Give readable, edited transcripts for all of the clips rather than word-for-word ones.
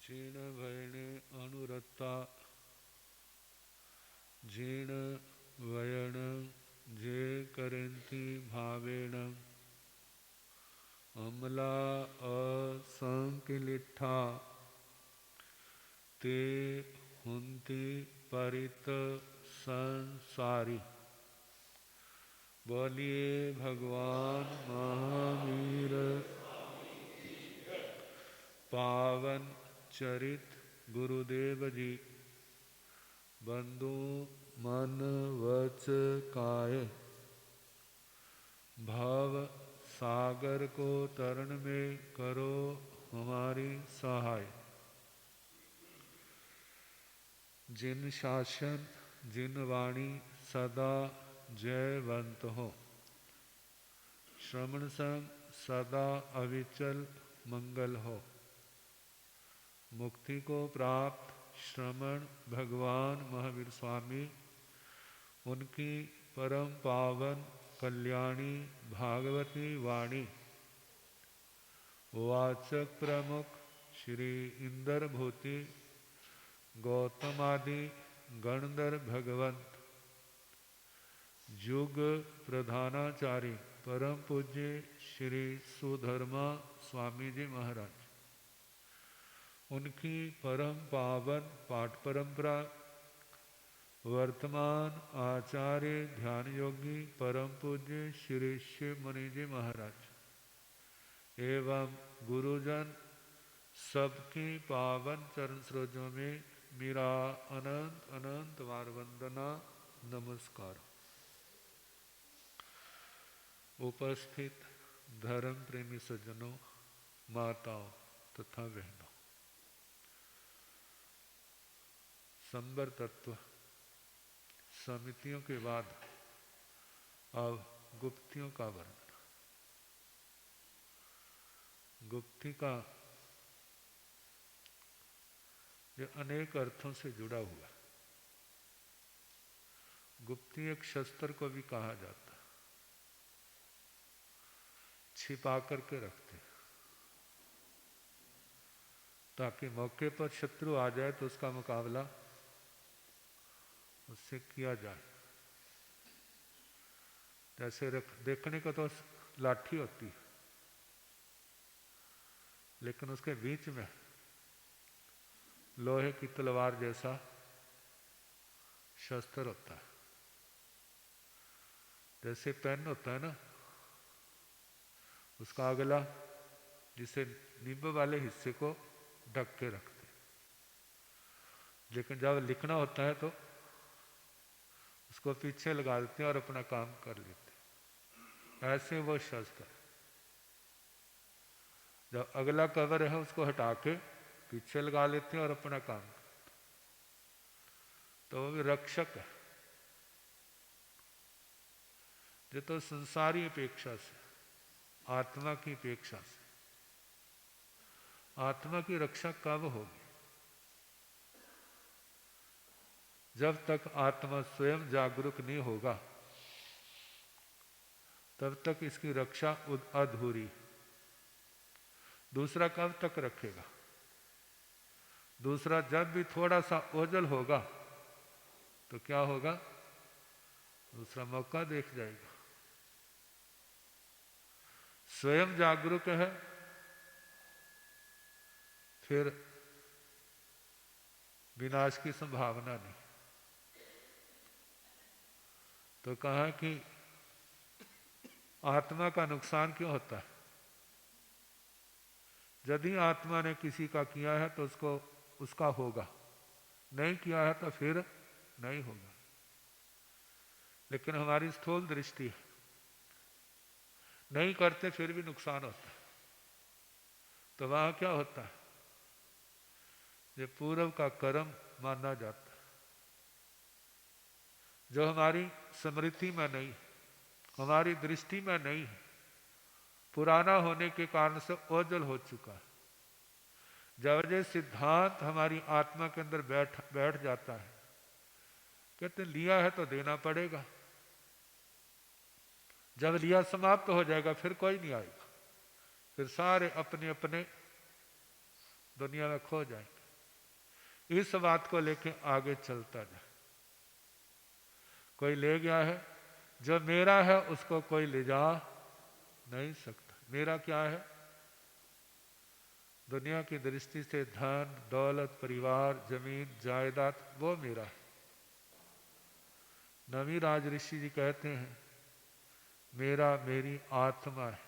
क्षीण भयणे अनुरक्ता जीर्ण वयण जे करंती भावेण अमला असंकिलिठा ते हुंती परित संसारी। बोलिए भगवान महावीर पावन चरित गुरुदेव जी। बंधु मन वच काय भव सागर को तरण में करो हमारी सहाय। जिन शासन जिन वाणी सदा जयवंत हो, श्रवण संग सदा अविचल मंगल हो। मुक्ति को प्राप्त श्रमण भगवान महावीर स्वामी, उनकी परम पावन कल्याणी भागवती वाणी वाचक प्रमुख श्री इंद्र भूति गौतमादि गणधर भगवंत युग प्रधानाचार्य परम पूज्य श्री सुधर्मा स्वामी जी महाराज, उनकी परम पावन पाठ परंपरा वर्तमान आचार्य ध्यान योगी परम पूज्य श्री शिव मुनि जी महाराज एवं गुरुजन सबकी पावन चरण सरोजों में मेरा अनंत अनंत बार वंदना नमस्कार। उपस्थित धर्म प्रेमी सज्जनों, माताओं तथा बहनों, संबर तत्व समितियों के बाद अब गुप्तियों का वर्णन। गुप्ति का ये अनेक अर्थों से जुड़ा हुआ है। गुप्ति एक शस्त्र को भी कहा जाता है, छिपा करके रखते ताकि मौके पर शत्रु आ जाए तो उसका मुकाबला उससे किया जाए। जैसे देखने को तो लाठी होती है, लेकिन उसके बीच में लोहे की तलवार जैसा शस्त्र होता है। जैसे पेन होता है ना, उसका अगला जिसे निब वाले हिस्से को ढक के रखते, लेकिन जब लिखना होता है तो उसको पीछे लगा देते हैं और अपना काम कर लेते। ऐसे वो शस्त्र है, जब अगला कवर है उसको हटा के पीछे लगा लेते हैं और अपना काम करते, तो वो भी रक्षक है। जो तो संसारी अपेक्षा से, आत्मा की अपेक्षा से, आत्मा की रक्षा कब होगी? जब तक आत्मा स्वयं जागरूक नहीं होगा तब तक इसकी रक्षा अधूरी। दूसरा कब तक रखेगा? दूसरा जब भी थोड़ा सा ओझल होगा तो क्या होगा? दूसरा मौका देख जाएगा। स्वयं जागरूक है, फिर विनाश की संभावना नहीं। तो कहा कि आत्मा का नुकसान क्यों होता है? यदि आत्मा ने किसी का किया है तो उसको उसका होगा, नहीं किया है तो फिर नहीं होगा। लेकिन हमारी स्थूल दृष्टि है, नहीं करते फिर भी नुकसान होता है। तो वहां क्या होता है? ये पूर्व का कर्म माना जाता है, जो हमारी स्मृति में नहीं, हमारी दृष्टि में नहीं है, पुराना होने के कारण से ओझल हो चुका है। जब ये सिद्धांत हमारी आत्मा के अंदर बैठ जाता है, कहते लिया है तो देना पड़ेगा। जब लिया समाप्त हो जाएगा फिर कोई नहीं आएगा, फिर सारे अपने अपने दुनिया में खो जाएंगे। इस बात को लेके आगे चलता जाए। कोई ले गया है, जो मेरा है उसको कोई ले जा नहीं सकता। मेरा क्या है? दुनिया की दृष्टि से धन, दौलत, परिवार, जमीन, जायदाद, वो मेरा है। नवीराज ऋषि जी कहते हैं, मेरा मेरी आत्मा है,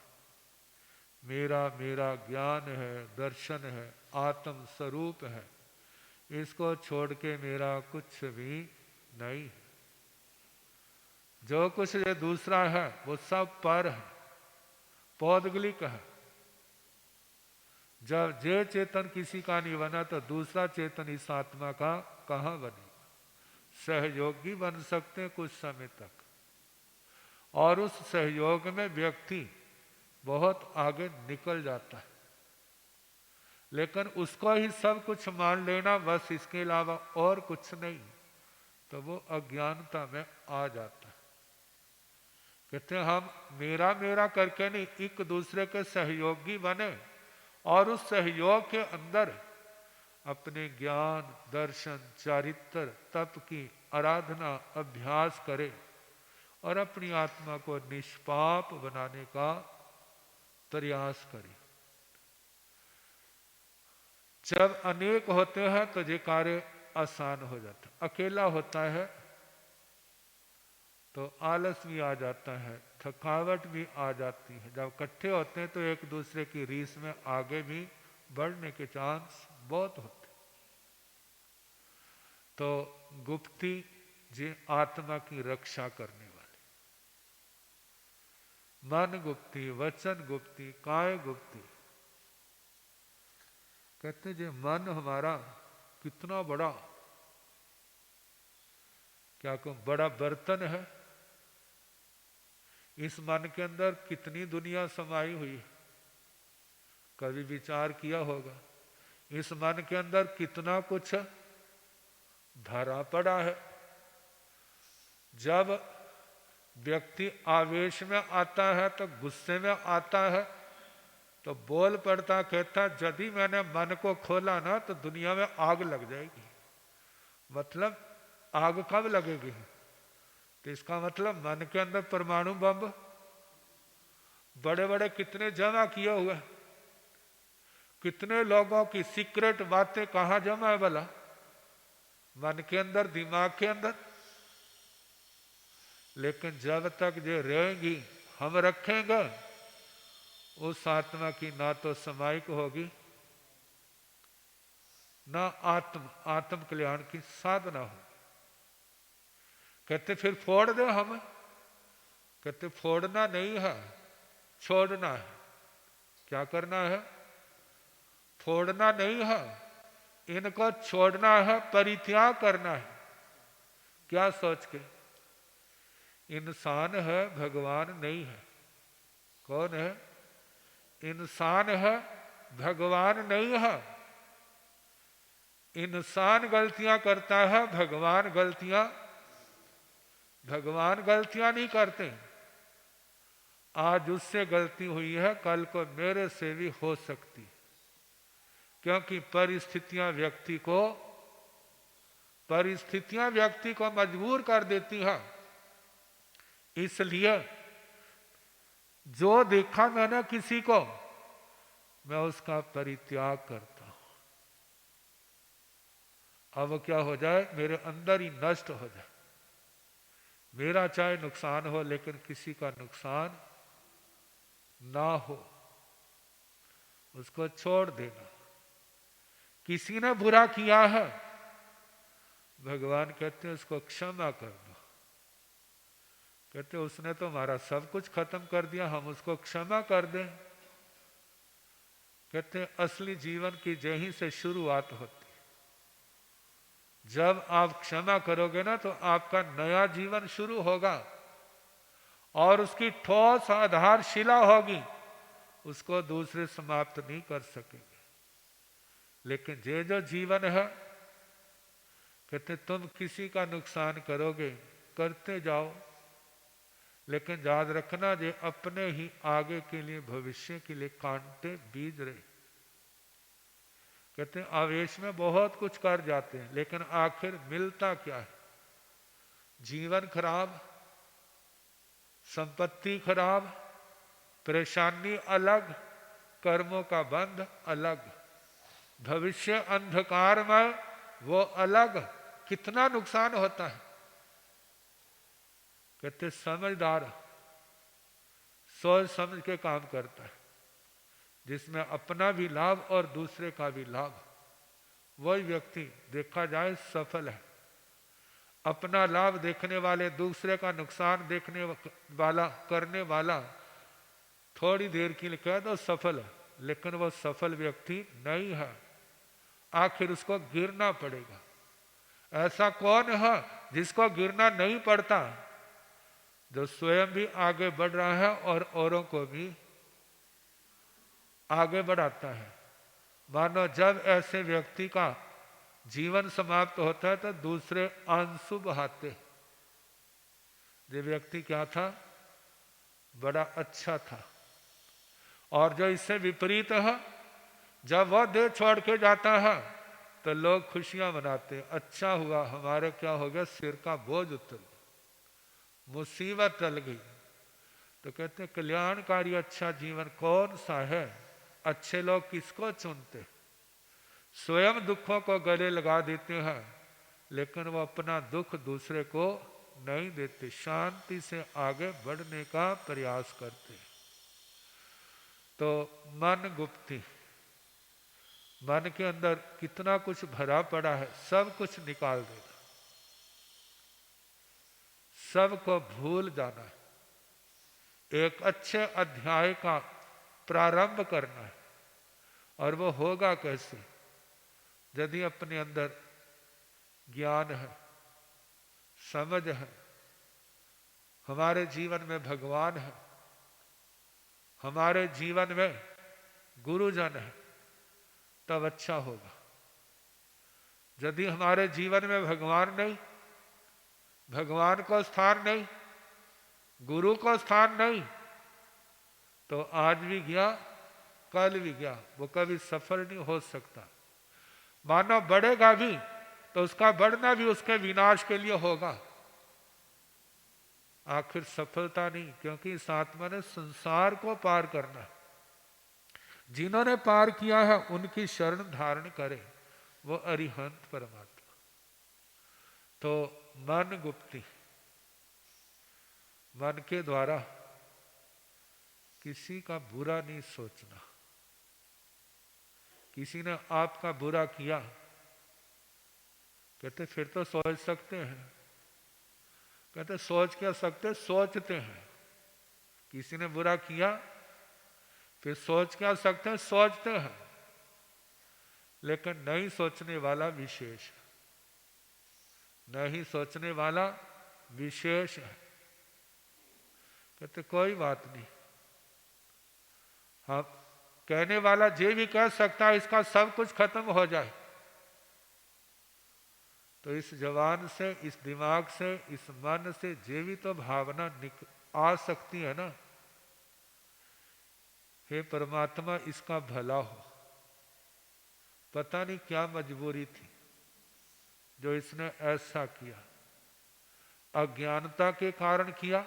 मेरा मेरा ज्ञान है, दर्शन है, आत्म स्वरूप है। इसको छोड़ के मेरा कुछ भी नहीं है। जो कुछ ये दूसरा है वो सब पर है, पौद्गलिक है। जब जे चेतन किसी का नहीं बना तो दूसरा चेतन इस आत्मा का कहाँ बनेगा? सहयोगी बन सकते हैं कुछ समय तक, और उस सहयोग में व्यक्ति बहुत आगे निकल जाता है। लेकिन उसको ही सब कुछ मान लेना, बस इसके अलावा और कुछ नहीं, तो वो अज्ञानता में आ जाता है। कहते हैं हम मेरा मेरा करके नहीं, एक दूसरे के सहयोगी बने और उस सहयोग के अंदर अपने ज्ञान, दर्शन, चारित्र, तप की आराधना, अभ्यास करे और अपनी आत्मा को निष्पाप बनाने का प्रयास करे। जब अनेक होते हैं तो ये कार्य आसान हो जाता है। अकेला होता है तो आलस भी आ जाता है, थकावट भी आ जाती है। जब इकट्ठे होते हैं तो एक दूसरे की रीस में आगे भी बढ़ने के चांस बहुत होते। तो गुप्ती जी आत्मा की रक्षा करने वाले, मन गुप्ती, वचन गुप्ती, काय गुप्ती। कहते जी मन हमारा कितना बड़ा, क्या को बड़ा बर्तन है। इस मन के अंदर कितनी दुनिया समाई हुई है, कभी विचार किया होगा? इस मन के अंदर कितना कुछ धरा पड़ा है। जब व्यक्ति आवेश में आता है तो गुस्से में आता है तो बोल पड़ता, कहता यदि मैंने मन को खोला ना तो दुनिया में आग लग जाएगी। मतलब आग कब लगेगी? तो इसका मतलब मन के अंदर परमाणु बम बड़े बड़े कितने जमा किए हुए, कितने लोगों की सीक्रेट बातें कहाँ जमा है भला? मन के अंदर, दिमाग के अंदर। लेकिन जब तक ये रहेंगी, हम रखेंगे, उस आत्मा की ना तो समाइक होगी, ना आत्म कल्याण की साधना होगी। कहते फिर फोड़ दे हम। कहते फोड़ना नहीं है, छोड़ना है। क्या करना है? फोड़ना नहीं है, इनको छोड़ना है, परित्याग करना है। क्या सोच के? इंसान है, भगवान नहीं है। कौन है? इंसान है, भगवान नहीं है। इंसान गलतियां करता है, भगवान गलतियां नहीं करते। आज उससे गलती हुई है, कल को मेरे से भी हो सकती, क्योंकि परिस्थितियां व्यक्ति को मजबूर कर देती हैं। इसलिए जो देखा मैंने किसी को, मैं उसका परित्याग करता हूं। अब क्या हो जाए? मेरे अंदर ही नष्ट हो जाए। मेरा चाहे नुकसान हो, लेकिन किसी का नुकसान ना हो, उसको छोड़ देना। किसी ने बुरा किया है, भगवान कहते हैं उसको क्षमा कर दो। कहते उसने तो हमारा सब कुछ खत्म कर दिया, हम उसको क्षमा कर दें। कहते असली जीवन की यहीं से शुरुआत होती। जब आप क्षमा करोगे ना तो आपका नया जीवन शुरू होगा और उसकी ठोस आधारशिला होगी, उसको दूसरे समाप्त नहीं कर सकेंगे। लेकिन ये जो जीवन है, कहते तुम किसी का नुकसान करोगे, करते जाओ, लेकिन याद रखना ये अपने ही आगे के लिए, भविष्य के लिए कांटे बीज रहे। कहते हैं आवेश में बहुत कुछ कर जाते हैं, लेकिन आखिर मिलता क्या है? जीवन खराब, संपत्ति खराब, परेशानी अलग, कर्मों का बंध अलग, भविष्य अंधकारमय वो अलग। कितना नुकसान होता है। कहते समझदार सोच समझ के काम करता है, जिसमें अपना भी लाभ और दूसरे का भी लाभ। वही व्यक्ति देखा जाए सफल है। अपना लाभ देखने वाले, दूसरे का नुकसान देखने वाला, करने वाला थोड़ी देर के लिए कह दो सफल है, लेकिन वो सफल व्यक्ति नहीं है। आखिर उसको गिरना पड़ेगा। ऐसा कौन है जिसको गिरना नहीं पड़ता? जो स्वयं भी आगे बढ़ रहा है और औरों को भी आगे बढ़ाता है। मानो जब ऐसे व्यक्ति का जीवन समाप्त होता है तो दूसरे आंसू बहाते। ये व्यक्ति क्या था? बड़ा अच्छा था। और जो इससे विपरीत है, जब वह देह छोड़ के जाता है तो लोग खुशियां मनाते। अच्छा हुआ, हमारे क्या हो गया, सिर का बोझ उतर गया, मुसीबत टल गई। तो कहते हैं कल्याणकारी अच्छा जीवन कौन सा है? अच्छे लोग किसको चुनते? स्वयं दुखों को गले लगा देते हैं, लेकिन वो अपना दुख दूसरे को नहीं देते, शांति से आगे बढ़ने का प्रयास करते। तो मन गुप्ती, मन के अंदर कितना कुछ भरा पड़ा है, सब कुछ निकाल देना, सबको भूल जाना है। एक अच्छे अध्याय का प्रारंभ करना है। और वो होगा कैसे? यदि अपने अंदर ज्ञान है, समझ है, हमारे जीवन में भगवान है, हमारे जीवन में गुरुजन है, तब अच्छा होगा। यदि हमारे जीवन में भगवान नहीं, भगवान को स्थान नहीं, गुरु को स्थान नहीं, तो आज भी गया, कल भी गया, वो कभी सफल नहीं हो सकता। मानव बढ़ेगा भी तो उसका बढ़ना भी उसके विनाश के लिए होगा। आखिर सफलता नहीं, क्योंकि इस आत्मा ने संसार को पार करना है। जिन्होंने पार किया है उनकी शरण धारण करे, वो अरिहंत परमात्मा। तो मन गुप्ती, मन के द्वारा किसी का बुरा नहीं सोचना। किसी ने आपका बुरा किया, कहते फिर तो सोच सकते हैं। कहते सोच क्या सकते, सोचते हैं। किसी ने बुरा किया, फिर सोच क्या सकते हैं, सोचते हैं। लेकिन नहीं सोचने वाला विशेष है, नहीं सोचने वाला विशेष है। कहते कोई बात नहीं, हाँ कहने वाला जे भी कह सकता है इसका सब कुछ खत्म हो जाए, तो इस जवान से, इस दिमाग से, इस मन से जे भी तो भावना आ सकती है ना, हे परमात्मा इसका भला हो। पता नहीं क्या मजबूरी थी जो इसने ऐसा किया, अज्ञानता के कारण किया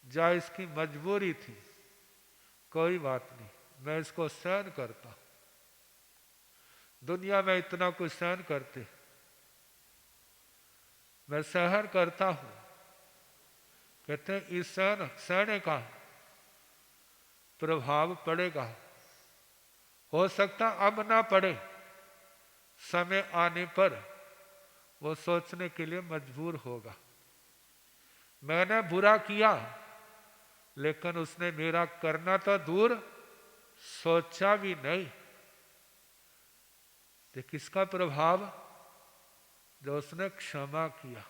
या इसकी मजबूरी थी, कोई बात नहीं, मैं इसको सहन करता हूं। दुनिया में इतना कुछ सहन करते, मैं सहन करता हूं। कहते हैं इस सहने का प्रभाव पड़ेगा, हो सकता अब ना पड़े, समय आने पर वो सोचने के लिए मजबूर होगा। मैंने बुरा किया, लेकिन उसने मेरा करना तो दूर, सोचा भी नहीं। तो किसका प्रभाव? जो उसने क्षमा किया।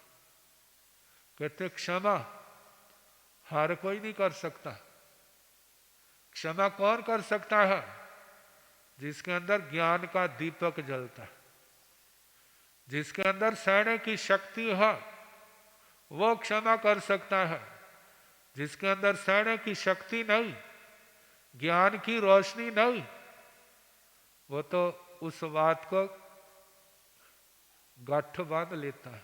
कहते क्षमा हर कोई नहीं कर सकता। क्षमा कौन कर सकता है? जिसके अंदर ज्ञान का दीपक जलता है, जिसके अंदर सहने की शक्ति है, वो क्षमा कर सकता है। जिसके अंदर सहने की शक्ति नहीं, ज्ञान की रोशनी नहीं, वो तो उस बात को गांठ बांध लेता है।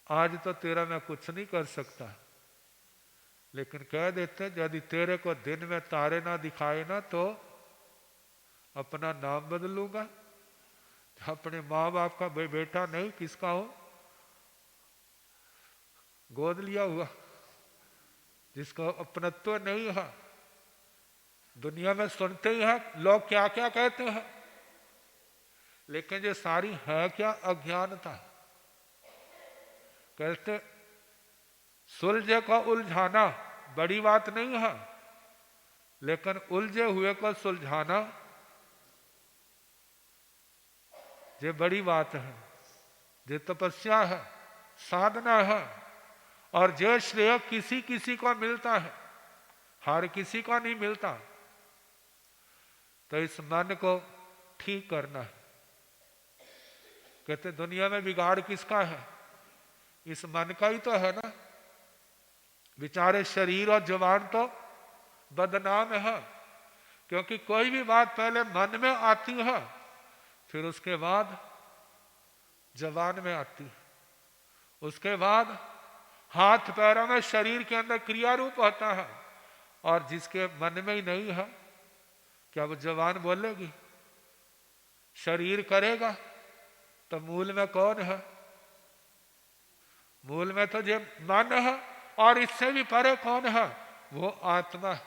आज तो तेरा मैं कुछ नहीं कर सकता, लेकिन कह देते यदि तेरे को दिन में तारे ना दिखाए ना तो अपना नाम बदलूंगा। अपने माँ बाप का बेटा नहीं, किसका हो, गोद लिया हुआ, जिसका अपनत्व नहीं है। दुनिया में सुनते ही हैं लोग क्या क्या कहते हैं, लेकिन ये सारी है क्या, अज्ञानता। कहते सुलझे को उलझाना बड़ी बात नहीं है, लेकिन उलझे हुए को सुलझाना ये बड़ी बात है। ये तपस्या है, साधना है। और जो श्रेय किसी किसी को मिलता है, हर किसी को नहीं मिलता। तो इस मन को ठीक करना है। कहते दुनिया में बिगाड़ किसका है, इस मन का ही तो है ना। बेचारे शरीर और जुबान तो बदनाम है, क्योंकि कोई भी बात पहले मन में आती है, फिर उसके बाद जुबान में आती है, उसके बाद हाथ पैरों में, शरीर के अंदर क्रिया रूप होता है। और जिसके मन में ही नहीं है, क्या वो जुबान बोलेगी? शरीर करेगा तो मूल में कौन है? मूल में तो जो मन है, और इससे भी परे कौन है? वो आत्मा।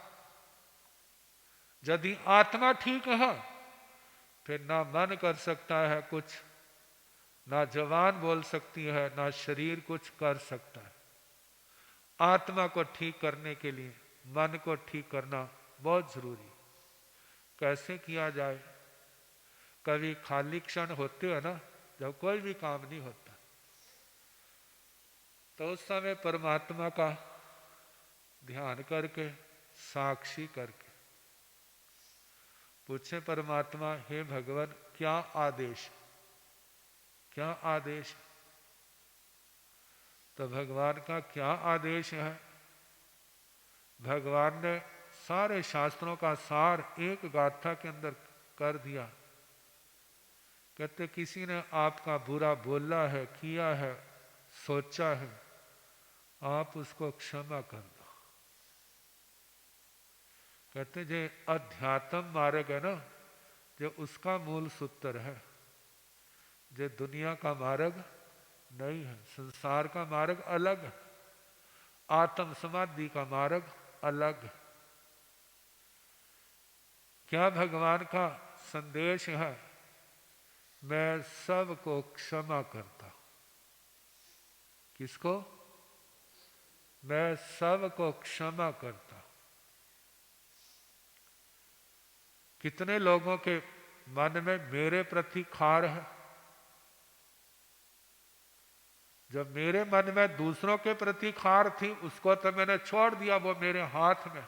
यदि आत्मा ठीक है, फिर ना मन कर सकता है कुछ, ना जवान बोल सकती है, ना शरीर कुछ कर सकता है। आत्मा को ठीक करने के लिए मन को ठीक करना बहुत जरूरी। कैसे किया जाए? कभी खाली क्षण होते हैं ना, जब कोई भी काम नहीं होता, तो उस समय परमात्मा का ध्यान करके, साक्षी करके पूछे परमात्मा, हे भगवान क्या आदेश, क्या आदेश? तो भगवान का क्या आदेश है? भगवान ने सारे शास्त्रों का सार एक गाथा के अंदर कर दिया। कहते किसी ने आपका बुरा बोला है, किया है, सोचा है, आप उसको क्षमा कर दो। कहते जो अध्यात्म मार्ग है ना, जो उसका मूल सूत्र है, जो दुनिया का मार्ग नहीं है। संसार का मार्ग अलग है, आत्म समाधि का मार्ग अलग है। क्या भगवान का संदेश है? मैं सबको क्षमा करता हूं। किसको? मैं सबको क्षमा करता हूं। कितने लोगों के मन में मेरे प्रति खार है? जब मेरे मन में दूसरों के प्रति खार थी, उसको तो मैंने छोड़ दिया, वो मेरे हाथ में।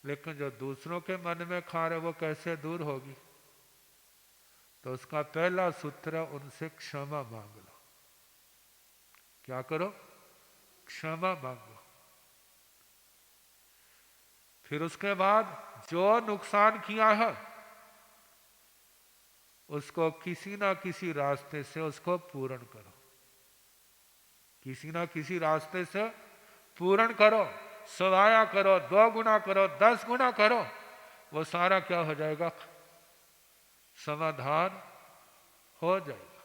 लेकिन जो दूसरों के मन में खार है, वो कैसे दूर होगी? तो उसका पहला सूत्र है, उनसे क्षमा मांग लो। क्या करो? क्षमा मांगो। फिर उसके बाद जो नुकसान किया है, उसको किसी ना किसी रास्ते से उसको पूर्ण करो। किसी ना किसी रास्ते से पूर्ण करो, सवाया करो, 2 गुना करो, 10 गुना करो, वो सारा क्या हो जाएगा? समाधान हो जाएगा।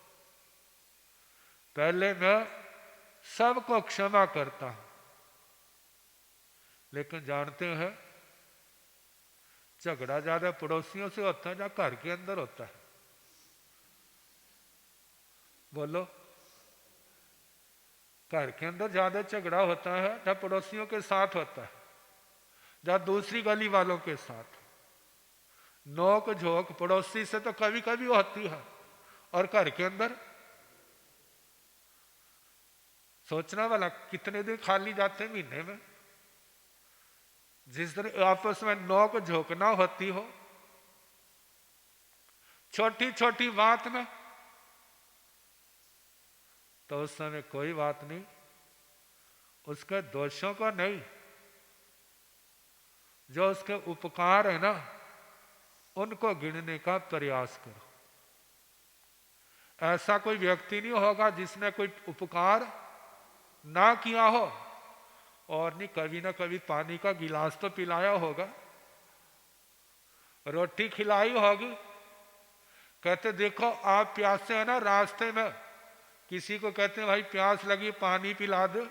पहले मैं सबको क्षमा करता हूं, लेकिन जानते हैं झगड़ा ज्यादा पड़ोसियों से होता है या घर के अंदर होता है? बोलो। घर के अंदर ज्यादा झगड़ा होता है या पड़ोसियों के साथ होता है, या दूसरी गली वालों के साथ? नोक झोंक पड़ोसी से तो कभी कभी होती है, और घर के अंदर सोचना वाला कितने दिन खाली जाते महीने में, जिस दिन आपस में नोक झोंक ना होती हो, छोटी छोटी बात में, तो उस समय कोई बात नहीं, उसके दोषों को नहीं, जो उसके उपकार है ना, उनको गिनने का प्रयास करो। ऐसा कोई व्यक्ति नहीं होगा जिसने कोई उपकार ना किया हो, और नहीं कभी ना कभी पानी का गिलास तो पिलाया होगा, रोटी खिलाई होगी। कहते देखो आप प्यासे हैं ना, रास्ते में किसी को कहते हैं भाई प्यास लगी पानी पिला दे,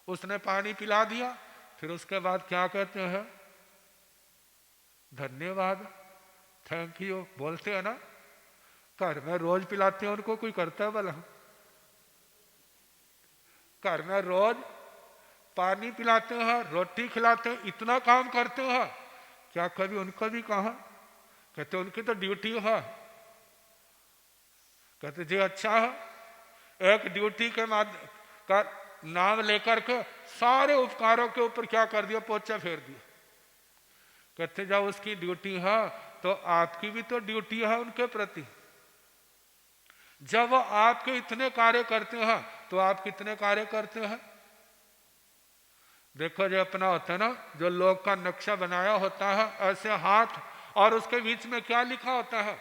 उसने पानी पिला दिया, फिर उसके बाद क्या कहते हैं? धन्यवाद, थैंक यू बोलते हैं ना। घर में रोज पिलाते हैं उनको, कोई करता है भला? घर में रोज पानी पिलाते हैं, रोटी खिलाते हैं, इतना काम करते हैं, क्या कभी उनको भी कहा? कहते उनकी तो ड्यूटी है। कहते जी अच्छा है, एक ड्यूटी के का नाम लेकर के सारे उपकारों के ऊपर क्या कर दिया? पोछा फेर दिया। कहते जब उसकी ड्यूटी है तो आपकी भी तो ड्यूटी है उनके प्रति। जब वो आपके इतने कार्य करते हैं तो आप कितने कार्य करते हैं? देखो जो अपना होता है ना, जो लोग का नक्शा बनाया होता है ऐसे हाथ, और उसके बीच में क्या लिखा होता है?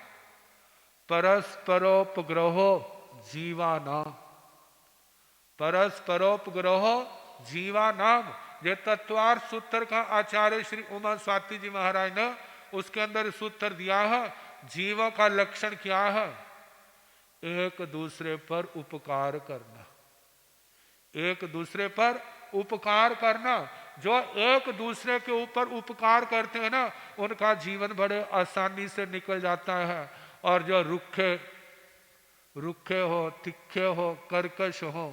परस्परोपग्रहो जीवानाम। परस्परोपग्रहो जीवानाम, ये तत्वार्थ सूत्र का आचार्य श्री उमा स्वाति जी महाराज ने उसके अंदर सूत्र दिया है। जीवों का लक्षण क्या है? एक दूसरे पर उपकार करना, एक दूसरे पर उपकार करना। जो एक दूसरे के ऊपर उपकार करते हैं ना, उनका जीवन बड़े आसानी से निकल जाता है। और जो रुखे रुखे हो, तिखे हो, कर्कश हो,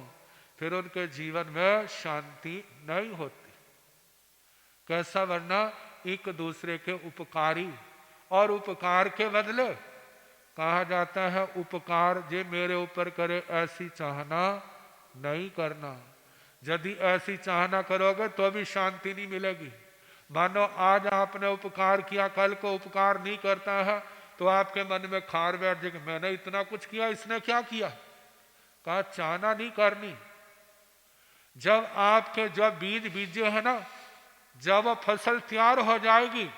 फिर उनके जीवन में शांति नहीं होती। कैसा? वरना एक दूसरे के उपकारी, और उपकार के बदले कहा जाता है उपकार जे मेरे ऊपर करे ऐसी चाहना नहीं करना। यदि ऐसी चाहना करोगे तो भी शांति नहीं मिलेगी। मानो आज आपने उपकार किया, कल को उपकार नहीं करता है तो आपके मन में खार बैठ जाएगी, मैंने इतना कुछ किया, इसने क्या किया? कहा चाहना नहीं करनी। जब आपके जब बीज बीजे है ना, जब फसल तैयार हो जाएगी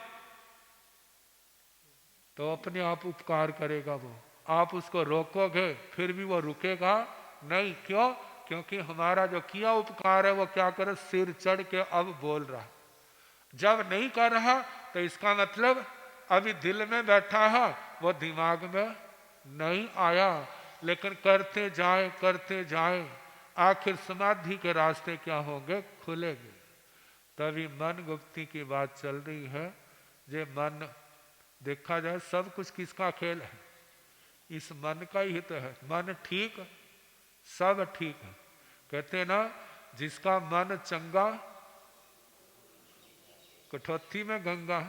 तो अपने आप उपकार करेगा वो। आप उसको रोकोगे फिर भी वो रुकेगा नहीं। क्यों? क्योंकि हमारा जो किया उपकार है वो क्या करे? सिर चढ़ के अब बोल रहा। जब नहीं कर रहा तो इसका मतलब अभी दिल में बैठा है, वो दिमाग में नहीं आया। लेकिन करते जाए आखिर समाधि के रास्ते क्या होंगे? खुलेंगे। तभी मन गुप्ती की बात चल रही है। जे मन देखा जाए सब कुछ किसका खेल है? इस मन का ही हित है। मन ठीक, सब ठीक है। कहते ना जिसका मन चंगा कठौती में गंगा,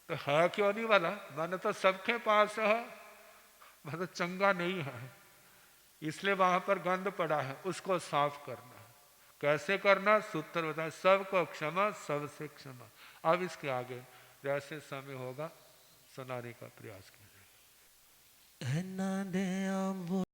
तो है क्यों नहीं वाला? मन तो सबके पास है, मतलब चंगा नहीं है, इसलिए वहां पर गंद पड़ा है, उसको साफ करना। कैसे करना? सूत्र बताए, सबको क्षमा सबसे क्षमा। अब इसके आगे जैसे समय होगा सुनाने का प्रयास कीजिए।